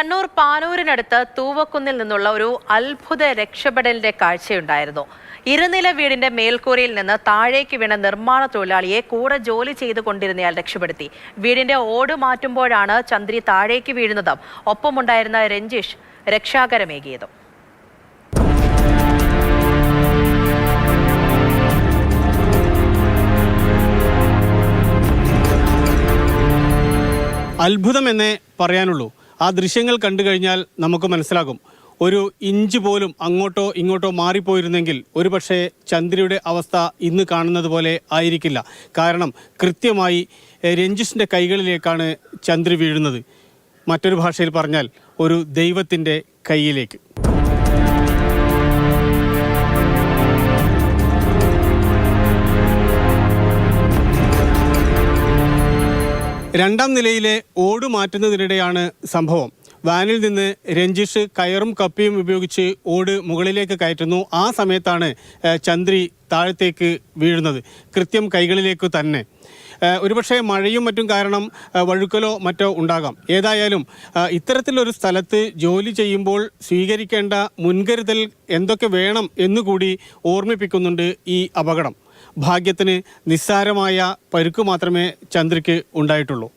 കണ്ണൂർ പാനൂരിനടുത്ത് തൂവക്കുന്നിൽ നിന്നുള്ള ഒരു അത്ഭുത രക്ഷപ്പെടലിന്റെ കാഴ്ചയുണ്ടായിരുന്നു. ഇരുനില വീടിന്റെ മേൽക്കൂരയിൽ നിന്ന് താഴേക്ക് വീണ നിർമ്മാണ തൊഴിലാളിയെ കൂടെ ജോലി ചെയ്തുകൊണ്ടിരുന്നയാൾ രക്ഷപ്പെടുത്തി. വീടിന്റെ ഓട് മാറ്റുമ്പോഴാണ് ചന്ദ്രി താഴേക്ക് വീഴുന്നതും ഒപ്പമുണ്ടായിരുന്ന രഞ്ജിഷ് രക്ഷാകരമേകിയതും. അത്ഭുതമെന്നേ പറയാനുള്ളൂ. ആ ദൃശ്യങ്ങൾ കണ്ടു കഴിഞ്ഞാൽ നമുക്ക് മനസ്സിലാകും. ഒരു ഇഞ്ച് പോലും അങ്ങോട്ടോ ഇങ്ങോട്ടോ മാറിപ്പോയിരുന്നെങ്കിൽ ഒരുപക്ഷെ ചന്ദ്രയുടെ അവസ്ഥ ഇന്ന് കാണുന്നത് പോലെ ആയിരിക്കില്ല. കാരണം കൃത്യമായി രഞ്ജിഷിൻ്റെ കൈകളിലേക്കാണ് ചന്ദ്ര വീഴുന്നത്. മറ്റൊരു ഭാഷയിൽ പറഞ്ഞാൽ ഒരു ദൈവത്തിൻ്റെ കൈയിലേക്ക്. രണ്ടാം നിലയിലെ ഓട് മാറ്റുന്നതിനിടെയാണ് സംഭവം. വാനിൽ നിന്ന് രഞ്ജിഷ് കയറും കപ്പിയും ഉപയോഗിച്ച് ഓട് മുകളിലേക്ക് കയറ്റുന്നു. ആ സമയത്താണ് ചന്ദ്രി താഴത്തേക്ക് വീഴുന്നത്, കൃത്യം കൈകളിലേക്ക് തന്നെ. ഒരുപക്ഷെ മഴയും മറ്റും കാരണം വഴുക്കലോ മറ്റോ ഉണ്ടാകാം. ഏതായാലും ഇത്തരത്തിലൊരു സ്ഥലത്ത് ജോലി ചെയ്യുമ്പോൾ സ്വീകരിക്കേണ്ട മുൻകരുതൽ എന്തൊക്കെ വേണം എന്നുകൂടി ഓർമ്മിപ്പിക്കുന്നുണ്ട് ഈ അപകടം. ഭാഗ്യത്തിന് നിസ്സാരമായ പരുക്ക് മാത്രമേ ചന്ദ്രയ്ക്ക് ഉണ്ടായിട്ടുള്ളൂ.